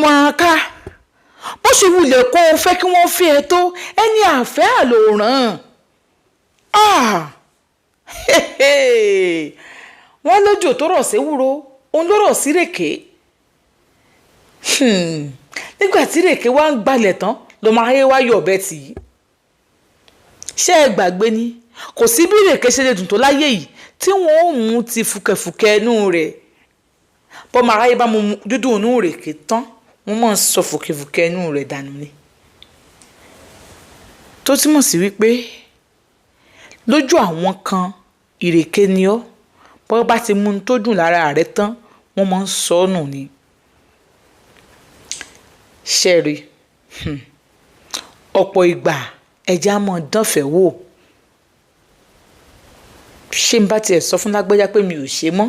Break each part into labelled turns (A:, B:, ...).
A: máa ká bó ṣe wulẹ̀ kó o fẹ́ kí wọ́n fi ẹ tó ẹni àfẹ́ àlòrán. wọ́n lójò tó rọ̀ séwúro òun ló rọ̀ sí rèké. nígbà tí rèké wá ń gbalẹ̀ tán ló máa yé wá yọ ọ̀bẹ tì í. ṣé ẹ gbàgbé ni kò sí bí rèké ṣe lè dùn tó láyé yìí tí wọ́n ó mú ti fùkẹ̀fùkẹ̀ inú rẹ̀. bọ́mọ aráyé bá mu dúdú inú rèké tán wọ́n máa ń sọ fùkẹ̀fùkẹ̀ inú rẹ̀ dànù ni. tó túmọ̀ sí wípé lójú àwọn kan ìrèké ni ọ́ bọ́ bá ti mú un tó dùn lára rẹ̀ tán wọ́n máa ń sọ ọ́ nù ni. ṣẹ́rí ọ̀pọ̀ ìgbà ẹja máa dánfẹ̀ wò. ṣé n bá tiẹ̀ sọ fún lágbájá pé mi ò ṣe mọ́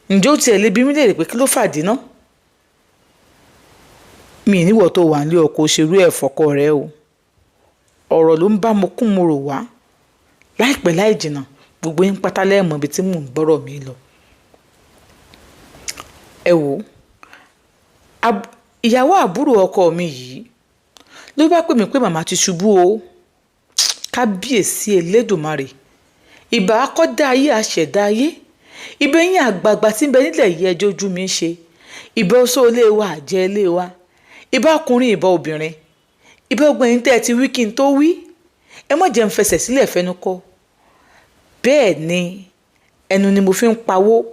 A: ǹjẹ́ ó tiẹ̀ lè bí mi léèrè pé kí ló fàdí ná. mi níwọ̀ tó wà nílé ọkọ̀ òṣèrú ẹ̀ fọ́kọ rẹ o ọ̀rọ̀ ló ń bá mo kún mo rò wá láìpẹ́ láì jìnnà gbogbo yín pátá lẹ́ẹ̀mọ́ ibi tí mò ń gbọ́rọ̀ mi lọ. ẹ wò ìyàwó àbúrò ọkọ mi yìí ló bá pè mí pé màmá ti ṣubú o. kábíyèsí Elédùmarè ìbá akọ́dá ayé àṣẹ̀dá ayé ìbẹ̀yìn àgbààgbà tí ń bẹ nílẹ̀ yìí ẹjọ́ ojú mi ṣe ìbá oṣó ilé wa àjẹ́ ilé wa ìbá ọkùnrin ìbá obìnrin ìbá ọgbẹ̀yìn tẹ́ ẹ ti wí kí n tó wí ẹ má jẹ́ n fẹsẹ̀ sílẹ̀ fẹnu kọ́ bẹ́ẹ̀ ni ẹnu ni mo fi ń pawó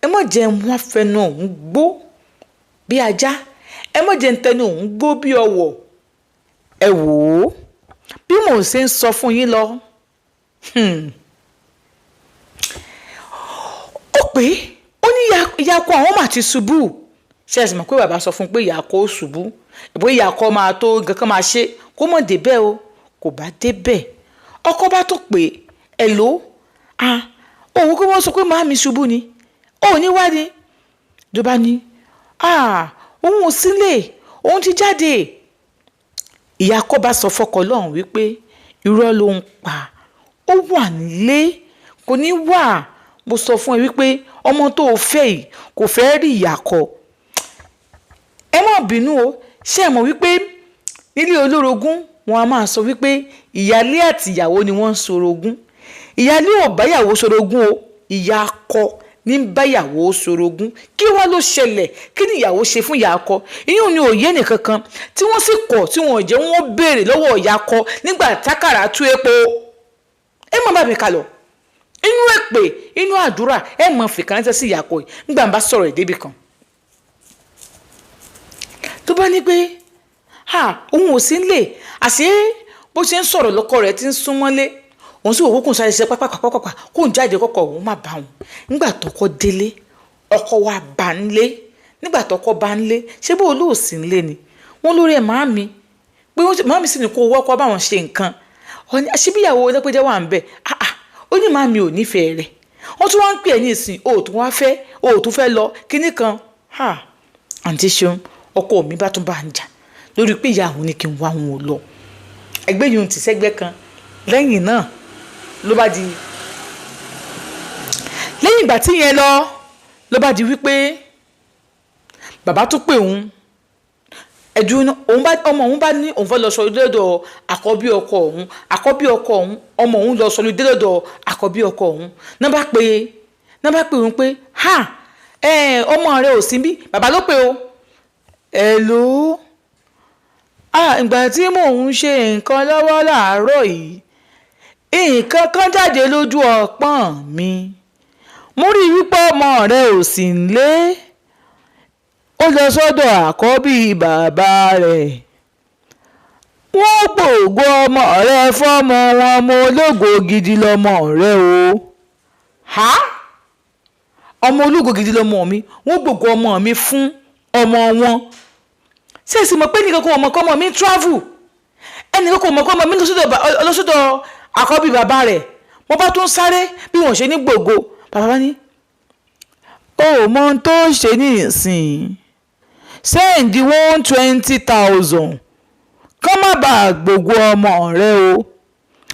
A: ẹ má jẹ́ n wá fẹnu òun gbó bí ajá ẹ má jẹ́ n tẹnu òun gbó bí ọwọ̀. ẹ wò ó bí mò ń ṣe ń sọ fún yín lọ ó pé ó ní ìyàkọ àwọn mà ti ṣubú. ṣe ẹ̀sìn mọ̀ pé bàbá sọ fún un pé ìyàkọ ó ṣubú ìbò ìyàkọ máa tó nǹkan kan máa ṣe kó mọ̀ débẹ̀ o kò bá débẹ̀ ọkọ bá tó pé ẹ ló òun kó wọ́n sọ pé màámi ṣubú ni òun ní wá ni ló bá ní òun ò sílé òun ti jáde. ìyàkọ bá sọ fọ́kọ lọ́hùn wípé irọ́ ló ń pa ó wà nílé kò ní wà mo sọ fún ẹ wípé ọmọ tó o fẹ́ yìí kò fẹ́ rí ìyàkọ. ẹ má bínú o ṣé ẹ mọ̀ wípé nílé olórogún wọn a máa sọ wípé ìyálé àti ìyàwó ni wọ́n ń sorogún. ìyálé ò báyàwó sorogún o ìyàkọ ní báyàwó sorogún. kí wá ló ṣẹlẹ̀ kí ni ìyàwó ṣe fún ìyàkọ ìyún ni òye nìkankan tí wọ́n sì kọ̀ tí wọ́n jẹ́ wọ́n béèrè lọ́wọ́ ìyàkọ nígbà tákàrà tú epo. ẹ má bá mi kà lọ inú èpè inú àdúrà ẹ mọ fìkànṣẹ́ sí ìyàkọ yìí nígbà bá sọ̀rọ̀ ìdébì kan. tó bá ní pé òun ò sí nílé àṣé bó ṣe ń sọ̀rọ̀ lọ́kọ rẹ̀ ti ń súnmọ́lé òun sì òwúkùn sáré ṣe pápápápápá kó ń jáde kọ́kọ́ òun má bá òun. nígbà tọkọ délé ọkọ wa bá ń lé nígbà tọkọ bá ń lé ṣé bó olóòsì ń lé ni wọ́n lórí ẹ̀ màámi pé màámi sì ní kó wọ́kọ́ báwọn ṣe nǹkan ṣíbíyàwó ẹlẹ́pẹ́jẹ́ wà ń bẹ̀ ó ní màámi ò nífẹ̀ẹ́ rẹ̀ wọ́n tún wá ń pè é ní ìsìn òòtún wá fẹ́ òòtún fẹ́ lọ kínní kan àǹtí ṣeun ọkọ mi bá tún bá ń jà lórí pé ìyá àwọn ní kí n wá wọn ò lọ ẹgbẹ́ yìí ń tì sẹ́gbẹ́ kan lẹ́yìn náà ló bá di lẹ́yìn ìgbà tí yẹn lọ ló bá di wípé bàbá tún pè òun ẹ̀dùn ọmọ òun bá ní òun fẹ́ lọ sọ lọ́dọ̀ àkọ́bí ọkọ òun ọmọ òun lọ sọ lọ́dọ̀ àkọ́bí ọkọ òun náà bá pè òun pé ọmọ rẹ ò sí bí bàbá ló pè o hello ìgbà tí mò ń ṣe nǹkan lọ́wọ́ láàárọ̀ yìí nǹkan kan jáde lójú ọpọ́n mi mo rí i wípé ọmọ rẹ ò sí nílé ó lọ sọ́dọ̀ àkọ́bí bàbá rẹ̀ wọ́n gbòògbó ọmọ rẹ fọ́mọ wọn ọmọ ológo gidi lọmọ rẹ o ọmọ ológo gidi lọmọ mi wọ́n gbòògbó ọmọ mi fún ọmọ wọn ṣé èsì mọ̀ pé nìkan kò mọ̀ kọ́ ọmọ mi travel ẹnìkan kò mọ̀ kọ́ ọmọ mi lọ sọ́dọ̀ àkọ́bí bàbá rẹ̀ wọ́n bá tún sáré bí wọ́n ṣe ní gbòògbó bàbá ní ó mọ tó ṣe ní ìsìn sẹ́ǹdì 120,000 kọ́ má bàa gbogbo ọmọ rẹ o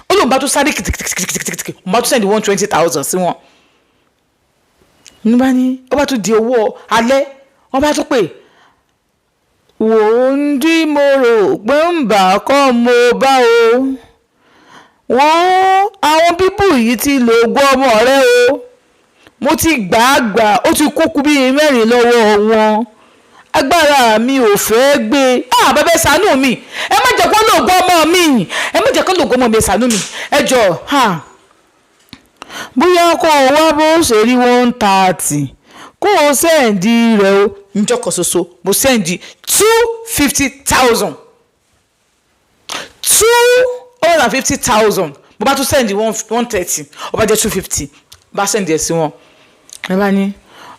A: ó lóun bá tún sáré kìtìkìtìkìtìkìtì òun bá tún sẹ́ǹdì 120,000 sí wọn. ní bá ní ó bá tún di owó alẹ́ wọ́n bá tún pè wò ó ń dí mo rò pé ń bà kọ́ mo bá o wọ́n àwọn bíbù yìí ti lò gbọ́ ọmọ rẹ o mo ti gbà á gbà ó ti kúkú bíi mẹ́rin lọ́wọ́ wọn agbára mi ò fẹ́ gbé bàbá ẹ ṣàánú mi ẹ má jẹ́ kó lò gbọ́ ọmọ mi ẹ má jẹ́ kó lò gbọ́ ọmọ mi ẹ ṣàánú mi ẹ jọ bóyá kó o wá bó ṣe rí 130 kó o sẹ́ǹdì rẹ̀ o níjọ́ kan ṣoṣo mo sẹ́ǹdì 250,000 250,000 bó bá tún sẹ́ǹdì 130 ó bá jẹ́ 250 bá sẹ́ǹdì ẹ̀ sí wọn ẹ bá ní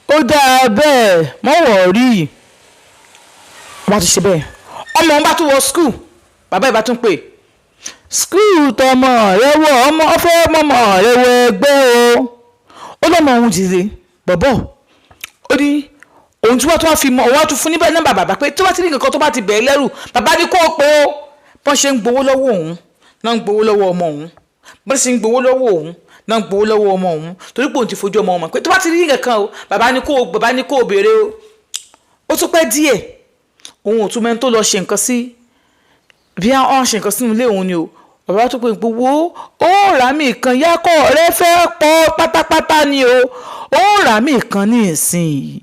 A: ó dáa bẹ́ẹ̀ mọ́ wọ̀ rí i wọ́n ti ṣe bẹ́ẹ̀ ọmọ wọn bá tún wọ skul bàbá ìbá tún pè skul tọmọ rẹ wọ ọmọ ọfẹ mọmọ rẹ wọ ẹgbẹ́ o ó lọmọ òun dìde bọ̀bọ̀ ó ní òun tí wọ́n tún wá fi mọ òun wá tún fún níbẹ̀ nọ́mbà bàbá pé tó bá ti rí nǹkan tó bá ti bẹ̀ẹ́ lẹ́rù bàbá ní kó o pé ó bọ́n ṣe ń gbowó lọ́wọ́ òun náà ń gbowó lọ́wọ́ ọmọ òun bọ́n ṣe ń gbowó lọ́wọ́ òun náà ń gbowó lọ́wọ́ ọmọ òun torí pé òun ti fojú ọmọ ọmọ pé tó bá ti rí nǹkan o bàbá ní kó o béèrè o ó tún pẹ́ díẹ̀ òun ò tún mẹ́ni tó lọ ṣe nǹkan sí bí wọ́n ṣe nǹkan sínú ilé òun ni o bàbá tó pé gbowó ó rà mí kan yákọ̀ rẹ fẹ́ pọ̀ pátápátá ni o ó rà mí kan ní ìsìn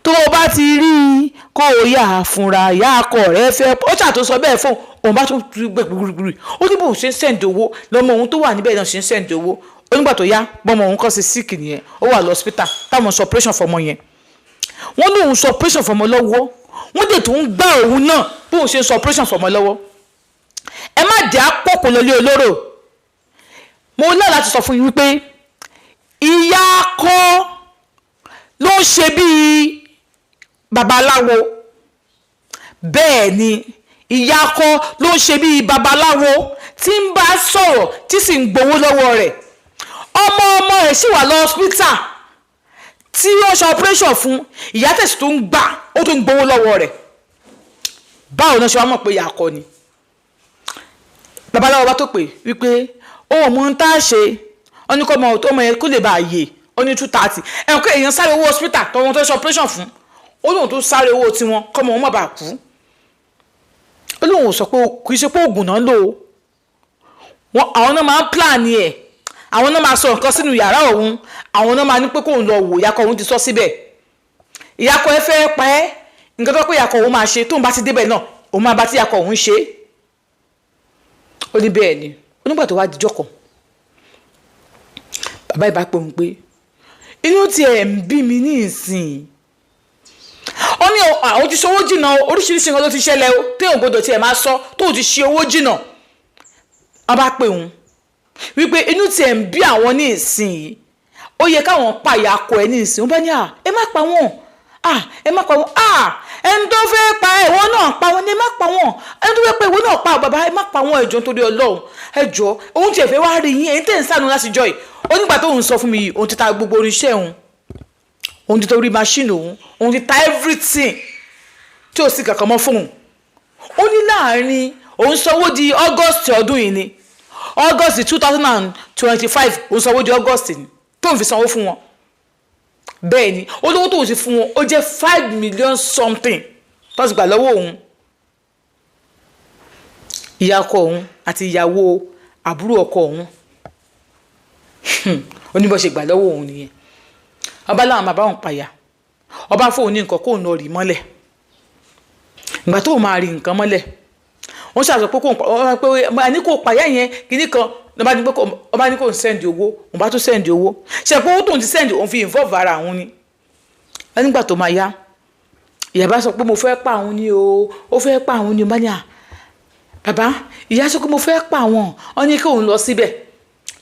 A: tó o bá ti rí i kó o yà á fúnra yákọ̀ rẹ fẹ́ pọ̀ ó ṣàtúnṣọ bẹ́ẹ̀ fún òun bá tún gbẹ gbùgbùrù ó ní bóun ṣe ń sẹ́ǹdì owó lọ́mọ òun tó wà níbẹ̀ náà ṣe ń sẹ́ǹdì owó ó nígbà tó yá bọ́mọ òun kọ́ sí síìkì nìyẹn ó wà lọ hospital táwọn sọ operation fọmọ yẹn wọ́n ní òun sọ operation fọmọ lọ́wọ́ wọ́n dẹ̀ tó ń gbá òun náà bóun ṣe ń sọ operation fọmọ lọ́wọ́ ẹ má jẹ́ àpọ̀kù lórí olóró mo náà láti sọ fún yín wípé ìyá akọ ló ń ṣe bíi babaláwo bẹ́ẹ̀ ni ìyá akọ ló ń ṣe bíi babaláwo tí ń bá sọ̀rọ̀ tí sì ń gbowó lọ́wọ́ rẹ̀ ọmọ rẹ̀ sì wà lọ hospital tí wọ́n ṣe operation fún ìyá tẹ̀sí tó ń gbà ó tó ń gbowó lọ́wọ́ rẹ̀ báwo náà ṣe wá mọ̀ pé ìyá akọ ni babaláwo bá tó pè wípé ó mọ ń tá a ṣe ó ní kó ọmọ yẹn kó lè bá a yè ó ní 230 ẹ̀hún pé èèyàn sáré owó hospital tó wọn tó ṣe operation fún ó lóun tó sáré owó tiwọn kọ́mọ wọn má bàa kú ó lóun ò sọ pé kì í ṣe pé oògùn náà lò ó àwọn náà máa ń plan ẹ̀ àwọn náà máa sọ nǹkan sínú yàrá òun àwọn náà máa ní pé kóun lọ wò ìyàkọ̀ òun ti sọ síbẹ̀ ìyàkọ̀ ẹ fẹ́ pa ẹ́ nǹkan tó pé ìyàkọ̀ òun máa ṣe tóun bá ti débẹ̀ náà òun máa bá tí ìyàkọ̀ òun ṣe ó ní bẹ́ẹ̀ ni onígbà tó wá dijọ́ kan bàbá ìbá pè mí pé inú tiẹ̀ ń bí mi ní ìsìn ó ní àwọn ti ṣe owó jìnnà oríṣiríṣi nǹkan ló ti ṣẹlẹ̀ o téèyàn gbọdọ̀ tiẹ̀ máa sọ tó ti ṣe owó jìnnà wọ́n bá pè òun wípé inú tiẹ̀ ń bí àwọn ní ìsìn yìí ó yẹ káwọn pa ìyá akọ ẹ ní ìsìn wọ́n bá ní ẹ má pa wọ́n ẹ má pa wọ́n ẹni tó fẹ́ pa ìwọ náà pa wọ́n ní ẹ má pa wọ́n ẹni tó fẹ́ pa ìwọ náà pa bàbá ẹ má pa wọ́n ẹjọ́ nítorí Ọlọ́run ẹjọ́ òun tiẹ̀ fẹ́ wá rí yín ẹ̀yin tẹ̀ ń sànù láti jọ yìí ó nígbà tó ń sọ fún mi yìí òun ti ta gbogbo oríṣẹ́ òun ti ta orí machine òun ti ta everything tí ò sí kankan mọ́ fóun ó ní láàárín òun sanwó di August ọdún yìí ni August 2025 òun sanwó di August ni tó ń fi sanwó fún wọn bẹ́ẹ̀ ni olówó tó ń ṣe fún wọn ó jẹ́ 5 million something tó ti gbà lọ́wọ́ òun ìyá ọkọ òun àti ìyàwó àbúrò ọkọ òun oníbọ̀ ṣe gbà lọ́wọ́ òun nìyẹn ọba láwọn máa bá wọn pàyà ọba fóun ní nǹkan kóun lọ rí mọ́lẹ̀ ìgbà tó máa rí nǹkan mọ́lẹ̀ wọ́n ṣàṣọ pé kò pàyà yẹn kìíní kan ọba ní kò ń sẹ́ndì owó òun bá tún sẹ́ndì owó ṣẹ̀pọ̀ owó tóun ti sẹ́ndì òun fi involve ara òun ni nígbà tó máa yá ìyá bá sọ pé mo fẹ́ pa àwọn ni o ó fẹ́ pa àwọn ni o bá ní bàbá ìyá sọ pé mo fẹ́ pa àwọn ọ ní kóun lọ síbẹ̀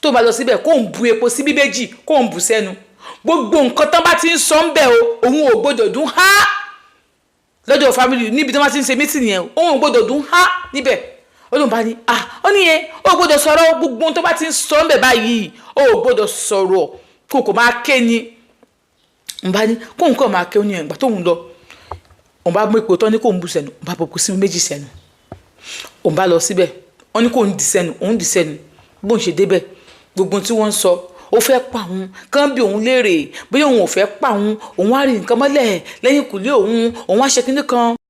A: tó bá lọ síbẹ̀ kóun bu epo síbí méjì kóun bù sẹ́nu gbogbo nǹkan tán bá ti ń sọ ń bẹ̀ o òun ò gbọdọ̀ dún há lọ́dọ̀ family níbi tí wọ́n ti ń ṣe mítìnì yẹn òun ò gbọdọ̀ dún há níbẹ̀ olóhùn bá ní ó ní yẹn ó gbọdọ̀ sọ̀rọ̀ gbogbo tó bá ti ń sọ ń bẹ̀ báyìí ó gbọdọ̀ sọ̀rọ̀ kó kò máa ké ni n bá ní kóun kọ́ máa ké ní ẹ̀gbà tóun lọ òun bá mú ipò tán ní kóun bù sẹ́nu òun bá bọ̀ sí méjì sẹ́nu òun bá lọ síbẹ̀ wọ́n ní kóun dì sẹ́nu òun dì sẹ́nu bóun ṣe débẹ̀ gbogbo tí wọ́n ń sọ ó fẹ́ pa òun kán bí òun léèrè bóyá òun ò fẹ́ pa òun wá rí nǹkan mọ́lẹ̀ lẹ́yìn kùlé òun wá ṣe kinní kan